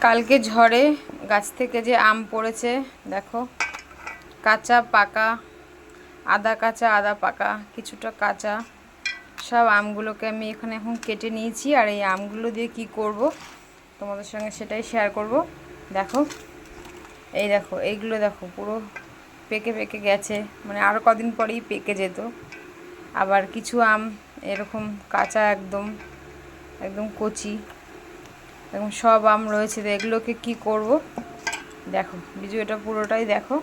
কালকে ঝড়ে গাছ থেকে যে আম পড়েছে দেখো, কাঁচা পাকা, আধা কাঁচা আধা পাকা, কিছুটা কাঁচা, সব আমগুলোকে আমি এখানে এখন কেটে নিয়েছি। আর এই আমগুলো দিয়ে কি করব তোমাদের সঙ্গে সেটাই শেয়ার করব। দেখো, এই দেখো, এইগুলো দেখো পুরো পেকে পেকে গেছে, মানে আরও কদিন পরেই পেকে যেত। আবার কিছু আম এরকম কাঁচা, একদম একদম কচি, এরকম সব আম রয়েছে। তো এগুলোকে কি করব দেখো, ভিডিওটা পুরোটাই দেখো।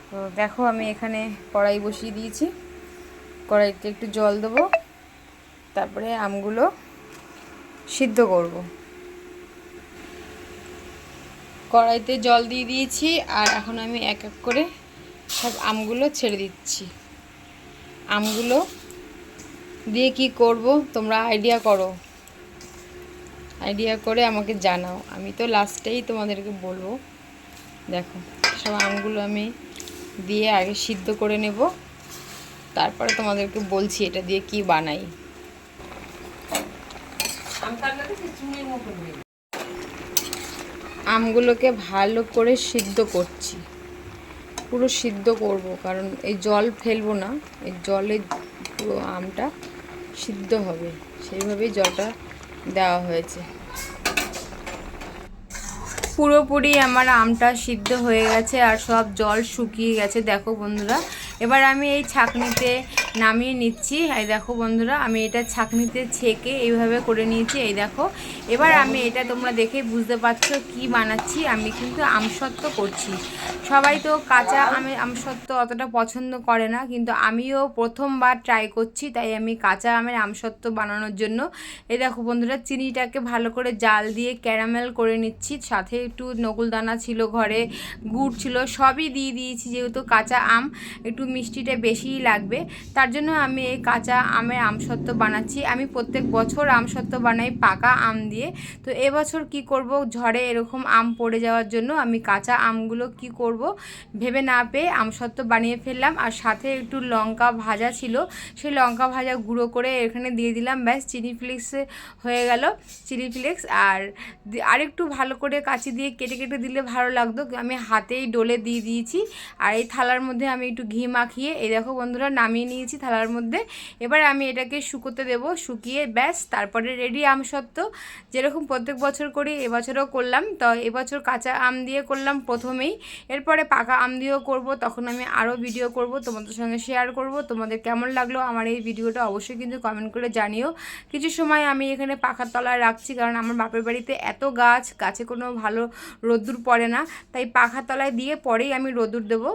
তো দেখো, আমি এখানে কড়াই বসিয়ে দিয়েছি, কড়াইতে একটু জল দেবো, তারপরে আমগুলো সিদ্ধ করব। কড়াইতে জল দিয়ে দিয়েছি, আর এখন আমি এক এক করে সব আমগুলো ছেড়ে দিচ্ছি। আমগুলো দিয়ে কি করব তোমরা আইডিয়া করো, আইডিয়া করে আমাকে জানাও, আমি তো লাস্টেই তোমাদেরকে বলবো। দেখো, সব আমগুলো আমি দিয়ে আগে সিদ্ধ করে নেব, তারপরে তোমাদেরকে বলছি এটা দিয়ে কি বানাই। আমগুলোকে ভালো করে সিদ্ধ করছি, পুরো সিদ্ধ করব, কারণ এই জল ফেলবো না, এই জলে পুরো আমটা সিদ্ধ হবে, সেইভাবেই জলটা দেওয়া হয়েছে। পুরোপুরি আমার আমটা সিদ্ধ হয়ে গেছে আর সব জল শুকিয়ে গেছে। দেখো বন্ধুরা, এবার আমি এই ছাঁকনিতে নামিয়ে নিচ্ছি। এই দেখো বন্ধুরা, আমি এটা ছাঁকনিতে ছেঁকে এইভাবে করে নিয়েছি। এই দেখো, এবার আমি এটা তোমরা দেখেই বুঝতে পারছো কি বানাচ্ছি। আমি কিন্তু আমসত্ত্ব করছি। সবাই তো কাঁচা আমসত্ত্ব অতটা পছন্দ করে না, কিন্তু আমিও প্রথমবার ট্রাই করছি, তাই আমি কাঁচা আমের আমসত্ত্ব বানানোর জন্য এই দেখো বন্ধুরা, চিনিটাকে ভালো করে জাল দিয়ে ক্যারামেল করে নিচ্ছি। সাথে একটু নকুলদানা ছিল ঘরে, গুড় ছিল, সবই দিয়ে দিয়েছি। যেহেতু কাঁচা আম একটু মিষ্টিটা বেশিই লাগবে, তার জন্য আমি এই কাঁচা আমের আমসত্ত্ব বানাচ্ছি। আমি প্রত্যেক বছর আমসত্ত্ব বানাই পাকা আম দিয়ে। তো এবছর কি করব, ঝড়ে এরকম আম পড়ে যাওয়ার জন্য আমি কাঁচা আমগুলো কি করব ভেবে না পেয়ে আমসত্ত্ব বানিয়ে ফেললাম। আর সাথে একটু লঙ্কা ভাজা ছিল, সেই লঙ্কা ভাজা গুঁড়ো করে এখানে দিয়ে দিলাম, ব্যাস চিনি ফ্লেক্স হয়ে গেল, চিলি ফ্লেক্স। আর আরেকটু ভালো করে কাঁচি দিয়ে কেটে কেটে দিলে ভালো লাগতো, আমি হাতেই ডলে দিয়ে দিয়েছি। আর এই থালার মধ্যে আমি একটু ঘি মাখিয়ে এই দেখো বন্ধুরা নামিয়ে নিয়েছি থালার মধ্যে। এবার আমি এটাকে শুকোতে দেবো, শুকিয়ে ব্যাস তারপরে রেডি আমসত্ত্ব। যেরকম প্রত্যেক বছর করি এবছরও করলাম। তো এবছর কাঁচা আম দিয়ে করলাম প্রথমেই, এরপরে পাকা আম দিয়েও করব, তখন আমি আরও ভিডিও করব, তোমাদের সঙ্গে শেয়ার করব। তোমাদের কেমন লাগলো আমার এই ভিডিওটা অবশ্যই কিন্তু কমেন্ট করে জানিও। কিছু সময় আমি এখানে পাখার তলায় রাখছি, কারণ আমার বাপের বাড়িতে এত গাছ, গাছে কোনো ভালো রোদ্দুর পড়ে না, তাই পাখার তলায় দিয়ে পরেই আমি রোদ্দুর দেবো।